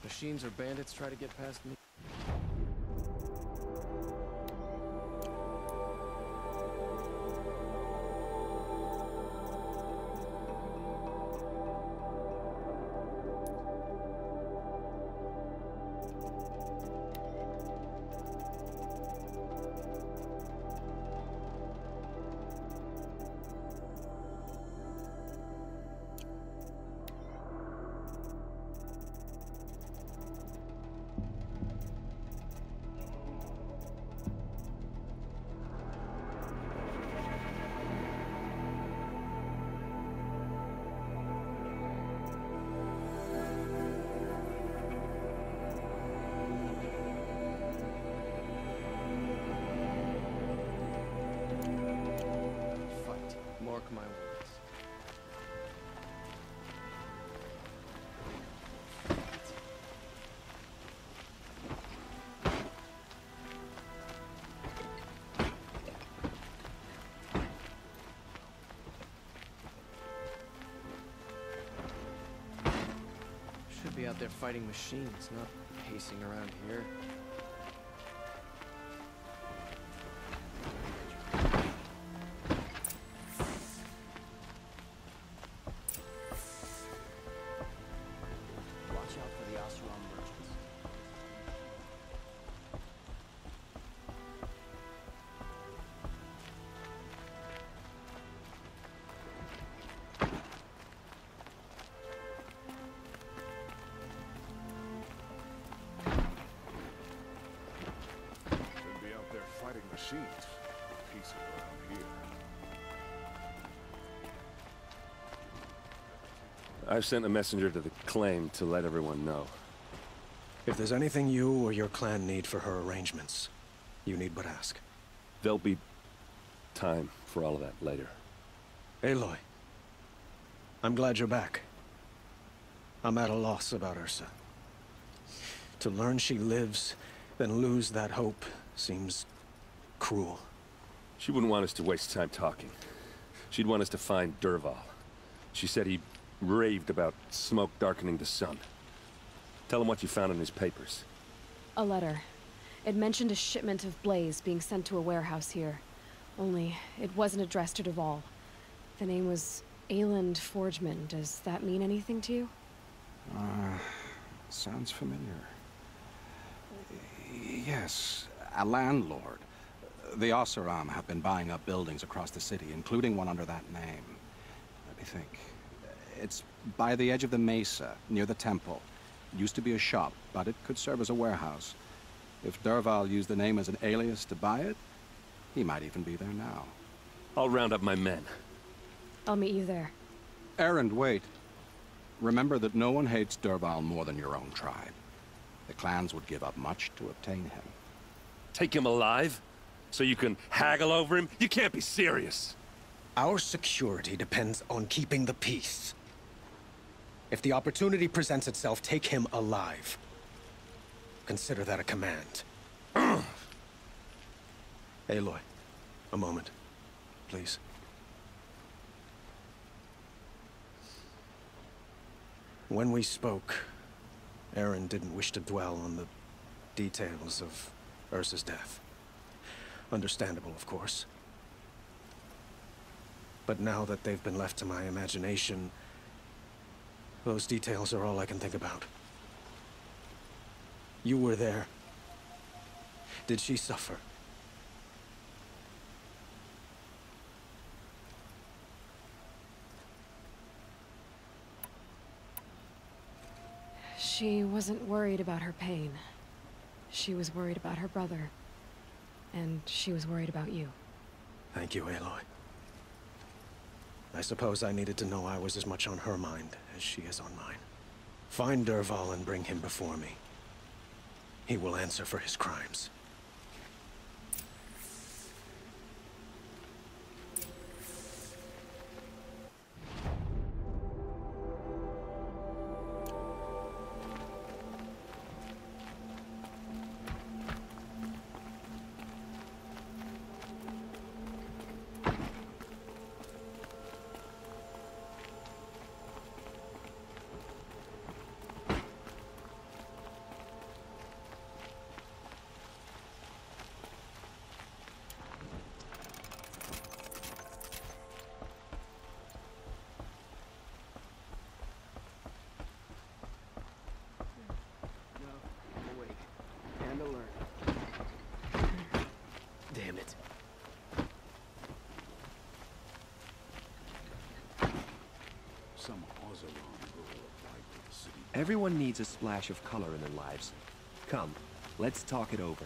machines or bandits try to get past me? Mark my words. Should be out there fighting machines, not pacing around here. Machines. Peace around here. I've sent a messenger to the claim to let everyone know. If there's anything you or your clan need for her arrangements, you need but ask. There'll be time for all of that later. Aloy, I'm glad you're back. I'm at a loss about Ursa. To learn she lives, then lose that hope seems cruel. She wouldn't want us to waste time talking. She'd want us to find Dervahl. She said he raved about smoke darkening the sun. Tell him what you found in his papers. A letter. It mentioned a shipment of blaze being sent to a warehouse here. Only, it wasn't addressed to Dervahl. The name was Ayland Forgeman. Does that mean anything to you? Sounds familiar. Yes, a landlord. The Oseram have been buying up buildings across the city, including one under that name. Let me think. It's by the edge of the mesa, near the temple. It used to be a shop, but it could serve as a warehouse. If Dervahl used the name as an alias to buy it, he might even be there now. I'll round up my men. I'll meet you there. Erend, wait. Remember that no one hates Dervahl more than your own tribe. The clans would give up much to obtain him. Take him alive? So you can haggle over him? You can't be serious! Our security depends on keeping the peace. If the opportunity presents itself, take him alive. Consider that a command. Aloy, a moment, please. When we spoke, Erend didn't wish to dwell on the details of Ursa's death. Understandable, of course. But now that they've been left to my imagination, those details are all I can think about. You were there. Did she suffer? She wasn't worried about her pain. She was worried about her brother. And she was worried about you. Thank you, Aloy. I suppose I needed to know I was as much on her mind as she is on mine. Find Dervahl and bring him before me. He will answer for his crimes. some Oseram girl applied for the city. Everyone needs a splash of color in their lives. Come, let's talk it over.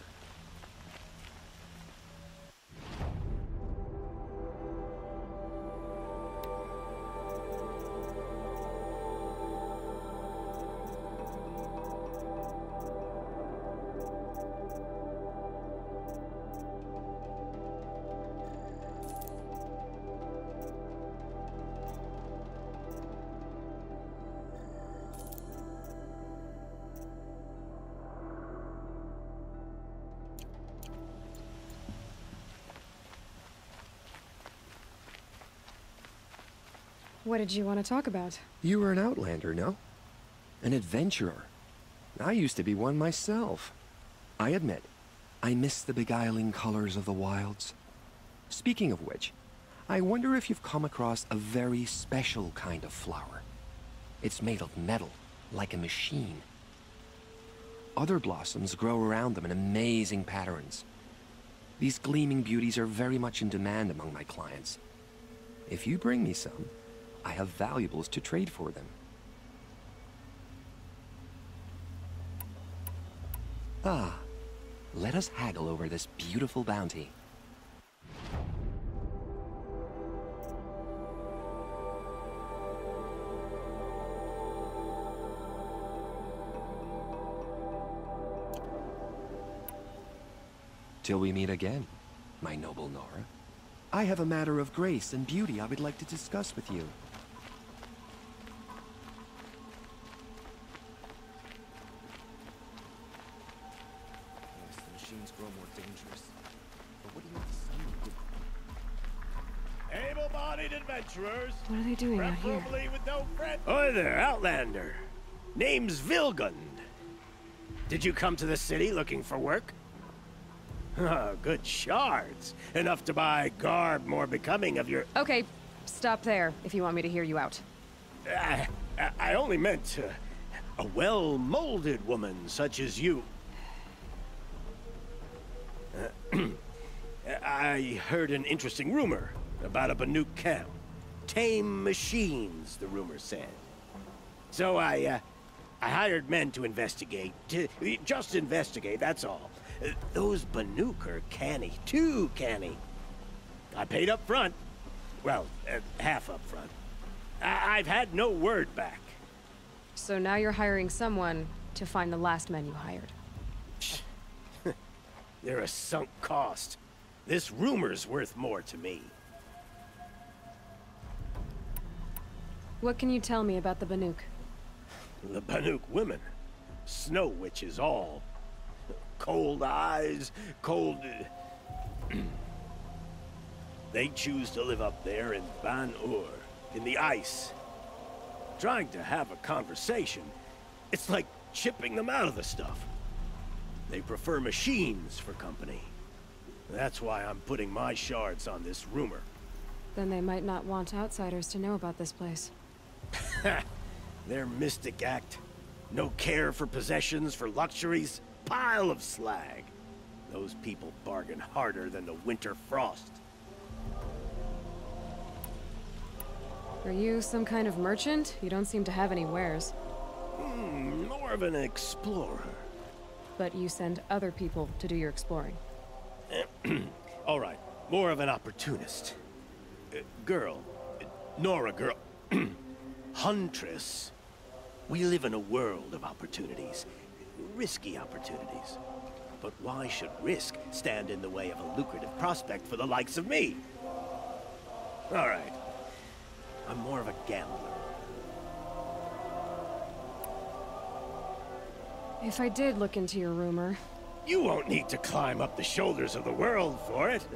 What did you want to talk about? You were an outlander, no? An adventurer. I used to be one myself. I admit, I miss the beguiling colors of the wilds. Speaking of which, I wonder if you've come across a very special kind of flower. It's made of metal, like a machine. Other blossoms grow around them in amazing patterns. These gleaming beauties are very much in demand among my clients. If you bring me some, I have valuables to trade for them. Ah, let us haggle over this beautiful bounty. Till we meet again, my noble Nora. I have a matter of grace and beauty I would like to discuss with you. Yes, the machines grow more dangerous. But what do you want the sun to do? Able-bodied adventurers, What are they doing out here? preferably with no friend. Hi there, Outlander. Name's Vilgund. Did you come to the city looking for work? Good shards. Enough to buy garb more becoming of your... Okay, stop there if you want me to hear you out. I only meant a well-molded woman such as you. I heard an interesting rumor about a Banuk camp. Tame machines, the rumor said. So I hired men to investigate. Just investigate, that's all. Those Banuk are canny, too canny. I paid up front. Well, half up front. I've had no word back. So now you're hiring someone to find the last men you hired. They're a sunk cost. This rumor's worth more to me. What can you tell me about the Banuk? The Banuk women. Snow witches all. Cold eyes, cold... They choose to live up there in Ban-Ur, in the ice. Trying to have a conversation, it's like chipping them out of the stuff. They prefer machines for company. That's why I'm putting my shards on this rumor. Then they might not want outsiders to know about this place. Their mystic act. No care for possessions, for luxuries. Pile of slag. Those people bargain harder than the winter frost. Are you some kind of merchant? You don't seem to have any wares. More of an explorer. But you send other people to do your exploring. All right, more of an opportunist. Girl. Nora girl. Huntress. We live in a world of opportunities. Risky opportunities. But why should risk stand in the way of a lucrative prospect for the likes of me? All right. I'm more of a gambler. If I did look into your rumor... You won't need to climb up the shoulders of the world for it.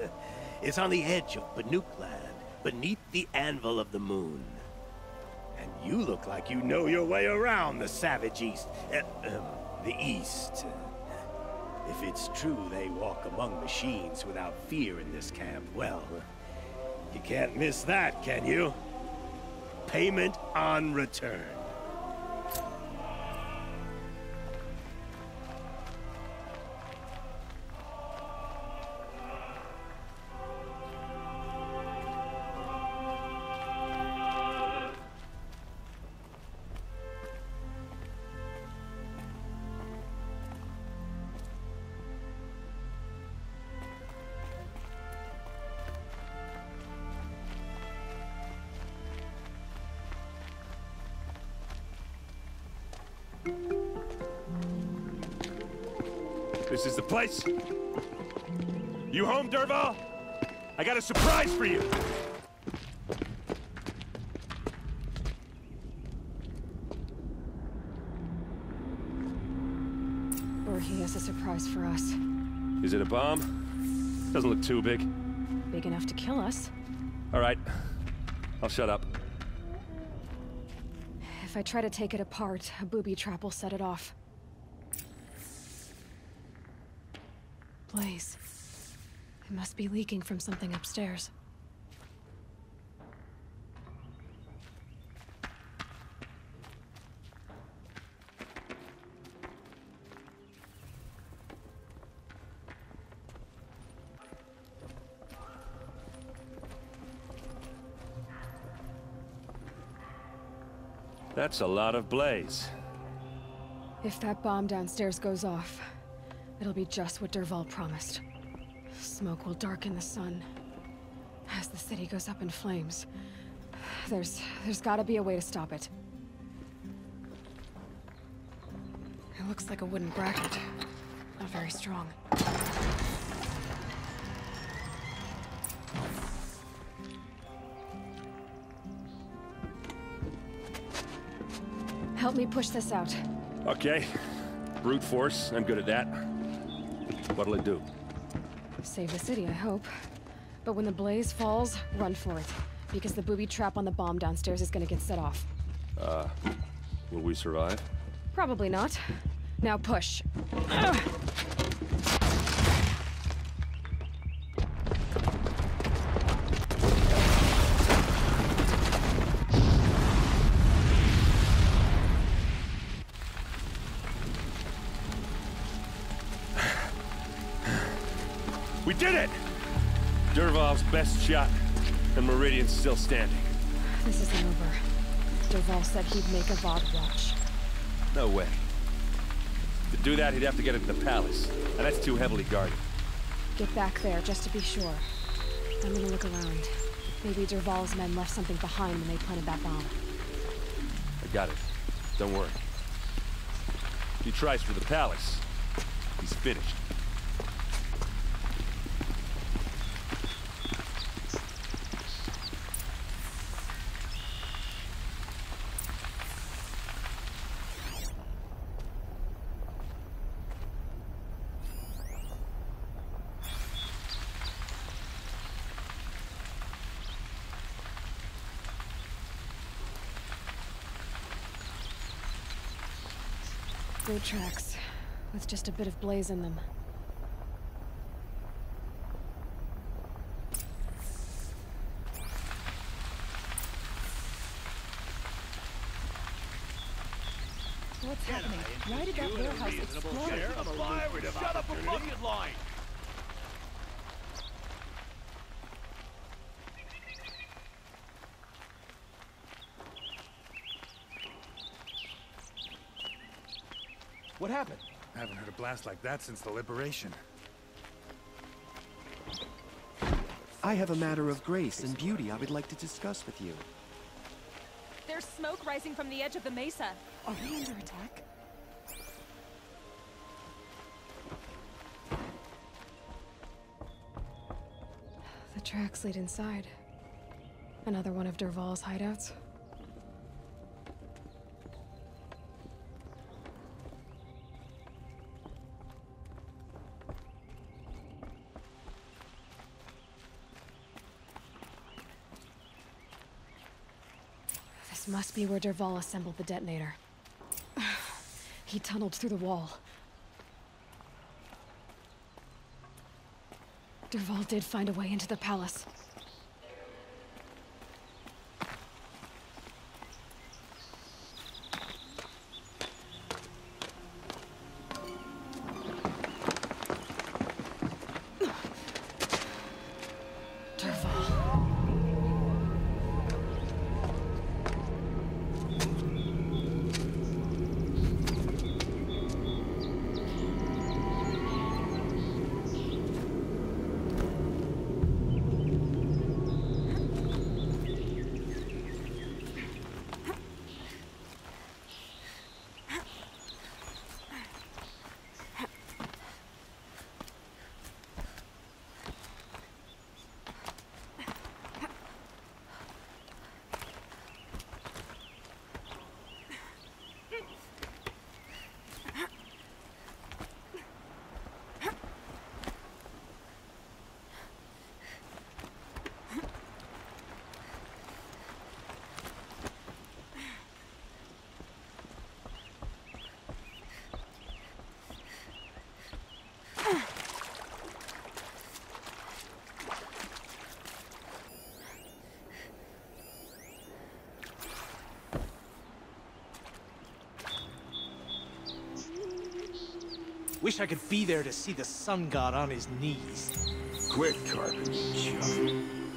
It's on the edge of Banuk land, beneath the anvil of the moon. And you look like you know your way around the savage east. The east. If it's true they walk among machines without fear in this camp, well, you can't miss that, can you? Payment on return. This is the place? You home, Dervahl? I got a surprise for you! Or he has a surprise for us. Is it a bomb? Doesn't look too big. Big enough to kill us. All right. I'll shut up. If I try to take it apart, a booby trap will set it off. Blaze. It must be leaking from something upstairs. That's a lot of blaze. If that bomb downstairs goes off, it'll be just what Dervahl promised. Smoke will darken the sun. As the city goes up in flames, there's gotta be a way to stop it. It looks like a wooden bracket. Not very strong. Help me push this out. Okay. Brute force, I'm good at that. What'll it do? Save the city, I hope. But when the blaze falls, run for it. Because the booby trap on the bomb downstairs is gonna get set off. Will we survive? Probably not. Now push. We did it! Dervahl's best shot, and Meridian's still standing. This isn't over. Dervahl said he'd make Avad watch. No way. To do that, he'd have to get into the palace, and that's too heavily guarded. Get back there, just to be sure. I'm gonna look around. Maybe Dervahl's men left something behind when they planted that bomb. I got it. Don't worry. If he tries for the palace, he's finished. Road tracks, with just a bit of blaze in them. What's happening? Why did that warehouse explode? Shut up a bucket line! What happened? I haven't heard a blast like that since the liberation. I have a matter of grace and beauty I would like to discuss with you. There's smoke rising from the edge of the mesa. Are we under attack? The tracks lead inside. Another one of Dervahl's hideouts. This must be where Dervahl assembled the detonator. He tunneled through the wall. Dervahl did find a way into the palace. Wish I could be there to see the sun god on his knees. Quit carping, Chuck.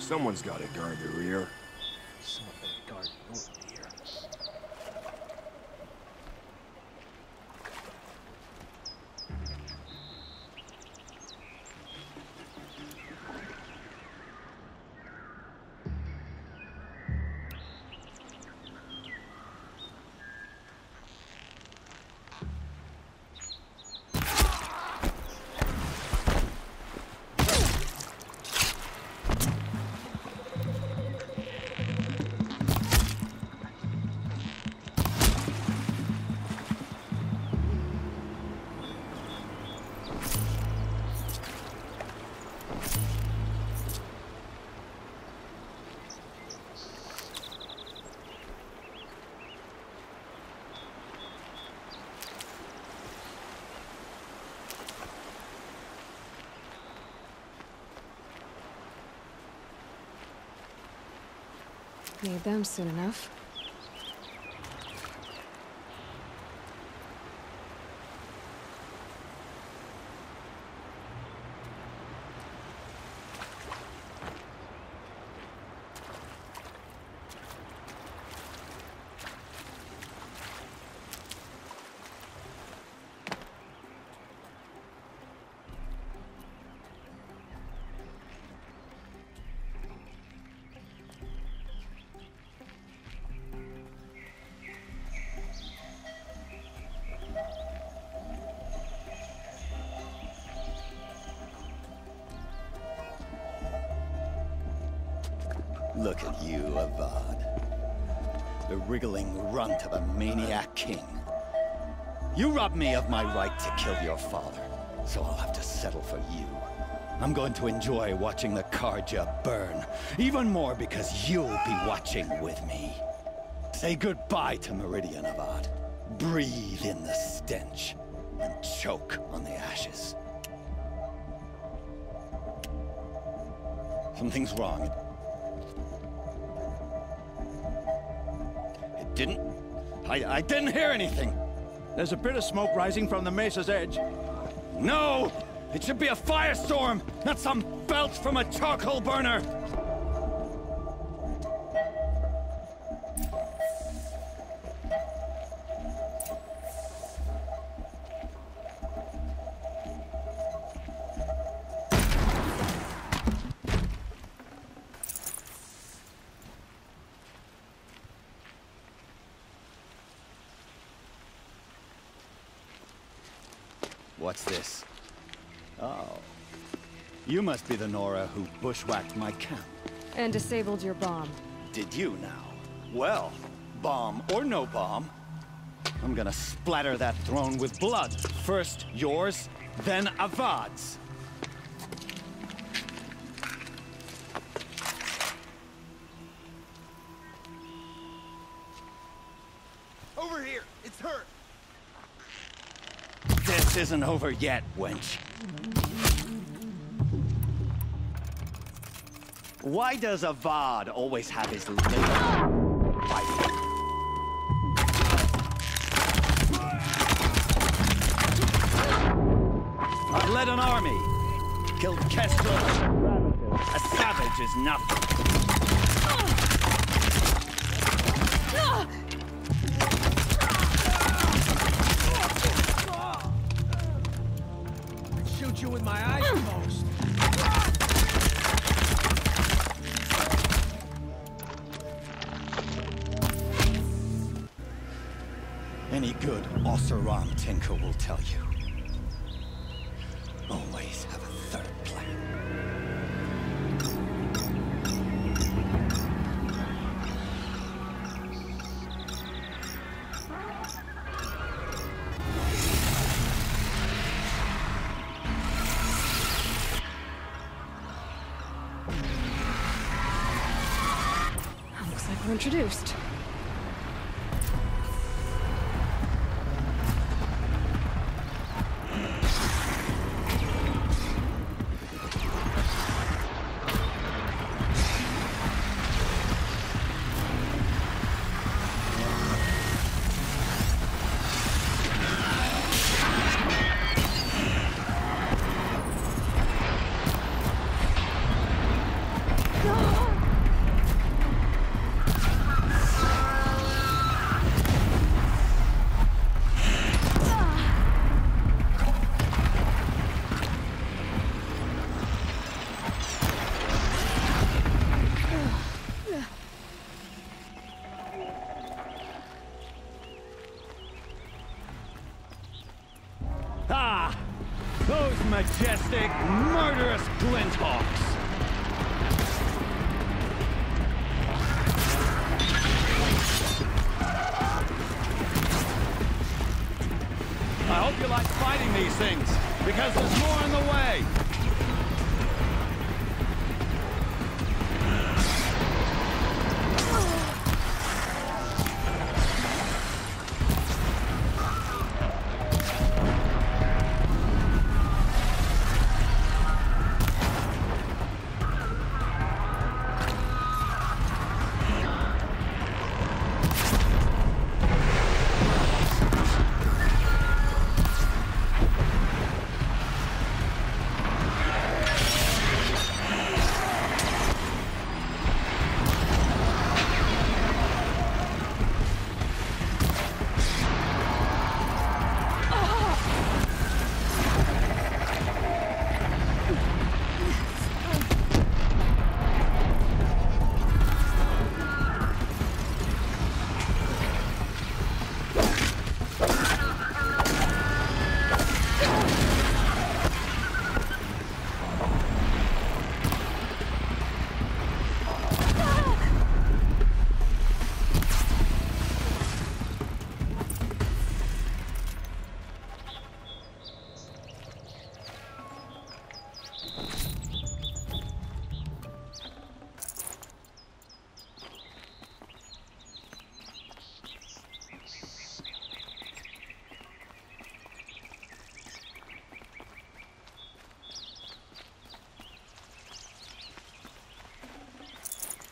Someone's gotta guard the rear. Someone better guard your ear. Need them soon enough. Look at you, Avad. The wriggling runt of a maniac king. You robbed me of my right to kill your father, so I'll have to settle for you. I'm going to enjoy watching the Carja burn, even more because you'll be watching with me. Say goodbye to Meridian, Avad. Breathe in the stench, and choke on the ashes. Something's wrong. I didn't hear anything. There's a bit of smoke rising from the mesa's edge. No! It should be a firestorm, not some belch from a charcoal burner! What's this? Oh. You must be the Nora who bushwhacked my camp. And disabled your bomb. Did you now? Well, bomb or no bomb, I'm gonna splatter that throne with blood. First yours, then Avad's. Over here! It's her! This isn't over yet, wench. Why does Avad always have his liver? I've led an army. Killed Kestrel. A savage is nothing. Shoot you with my eyes closed. Any good Oseram tinker will tell you. Always have a third plan. Looks like we're introduced. majestic, murderous Glinthawks! I hope you like fighting these things, because there's more on the way!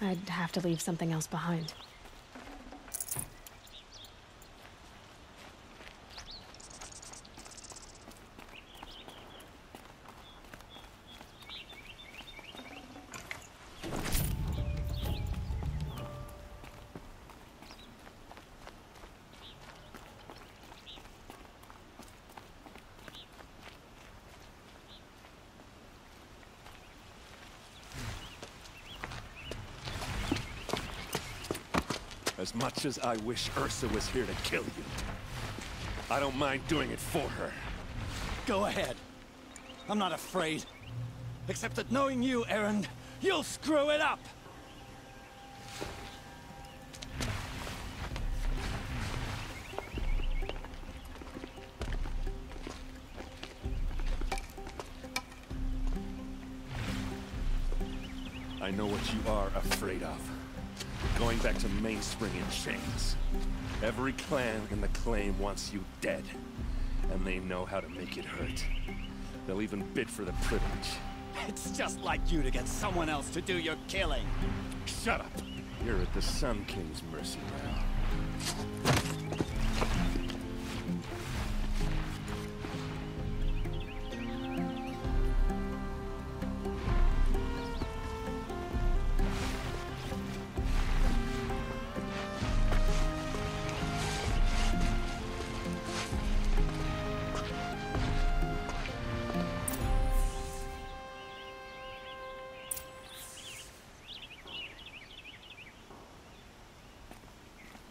I'd have to leave something else behind. As much as I wish Ursa was here to kill you, I don't mind doing it for her. Go ahead. I'm not afraid. Except that knowing you, Erend, you'll screw it up! I know what you are afraid of. Going back to Mainspring in chains. Every clan in the claim wants you dead. And they know how to make it hurt. They'll even bid for the privilege. It's just like you to get someone else to do your killing. Shut up! You're at the Sun King's mercy now.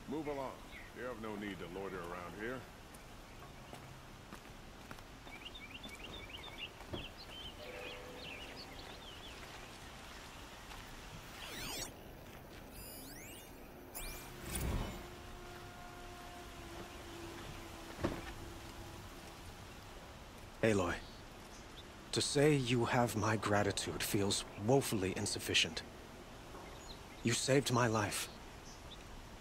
Move along. You have no need to loiter around here. Aloy, to say you have my gratitude feels woefully insufficient. You saved my life.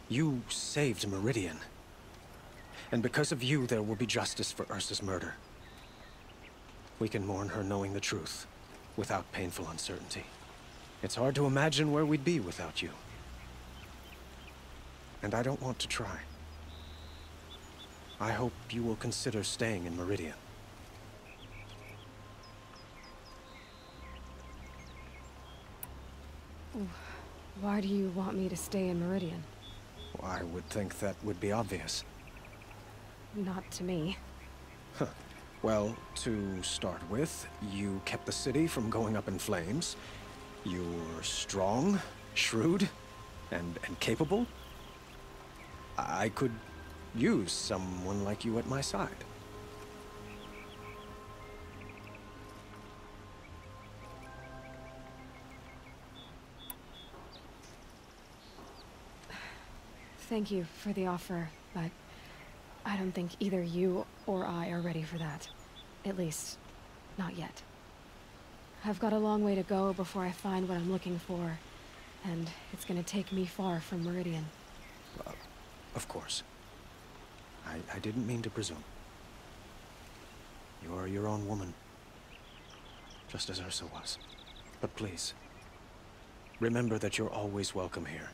You saved Meridian. And because of you, there will be justice for Ursa's murder. We can mourn her knowing the truth, without painful uncertainty. It's hard to imagine where we'd be without you. And I don't want to try. I hope you will consider staying in Meridian. Why do you want me to stay in Meridian? I would think that would be obvious. Not to me. Huh. Well, to start with, you kept the city from going up in flames. You're strong, shrewd, and capable. I could use someone like you at my side. Thank you for the offer, but I don't think either you or I are ready for that. At least, not yet. I've got a long way to go before I find what I'm looking for, and it's gonna take me far from Meridian. Of course. I didn't mean to presume. You're your own woman, just as Ursa was. But please, remember that you're always welcome here.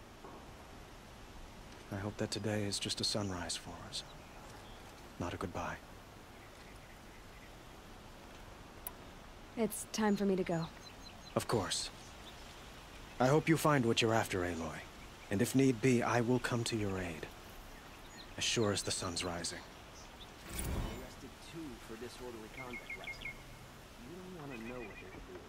I hope that today is just a sunrise for us, not a goodbye. It's time for me to go. Of course. I hope you find what you're after, Aloy. And if need be, I will come to your aid. As sure as the sun's rising. Arrested 2 for disorderly conduct last night. You don't want to know what they were doing.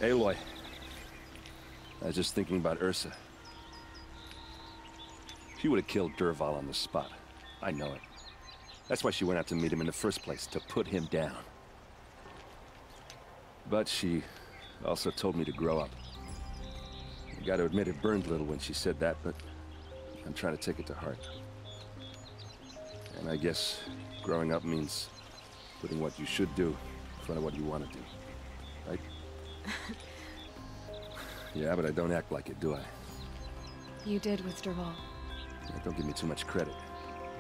Aloy. I was just thinking about Ursa. She would have killed Dervahl on the spot. I know it. That's why she went out to meet him in the first place, to put him down. But she also told me to grow up. I gotta admit it burned a little when she said that, but I'm trying to take it to heart. And I guess growing up means putting what you should do in front of what you want to do. Right? Yeah, but I don't act like it, do I? You did with Dervahl. Yeah, don't give me too much credit.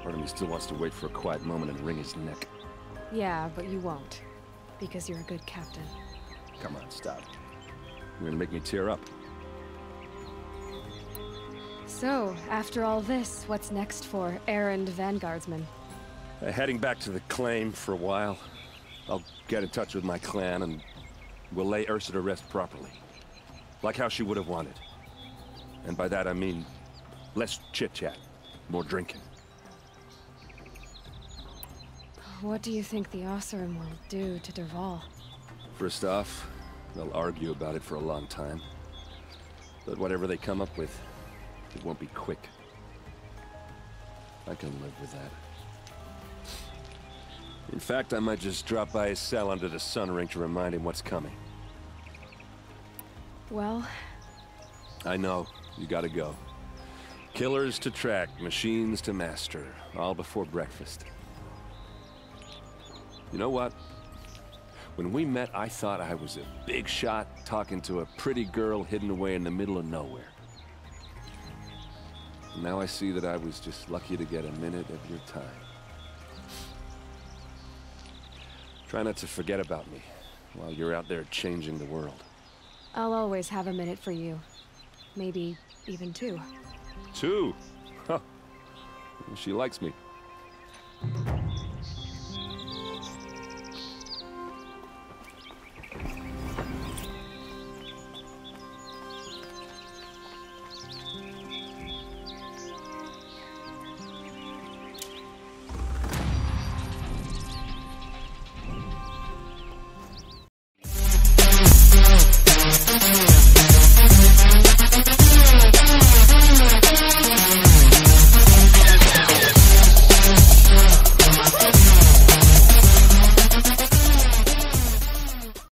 Part of me still wants to wait for a quiet moment and wring his neck. Yeah, but you won't. Because you're a good captain. Come on, stop. You're gonna make me tear up. So, after all this, what's next for Erend Vanguardsman? Heading back to the claim for a while. I'll get in touch with my clan and we'll lay Ursa to rest properly. Like how she would have wanted. And by that I mean less chit-chat, more drinking. What do you think the Oseram will do to Dervahl? First off, they'll argue about it for a long time. But whatever they come up with, it won't be quick. I can live with that. In fact, I might just drop by his cell under the sun ring to remind him what's coming. Well... I know. You gotta go. Killers to track, machines to master. All before breakfast. You know what? When we met, I thought I was a big shot talking to a pretty girl hidden away in the middle of nowhere. Now I see that I was just lucky to get a minute of your time. Try not to forget about me while you're out there changing the world. I'll always have a minute for you. Maybe even 2. 2? Huh. She likes me.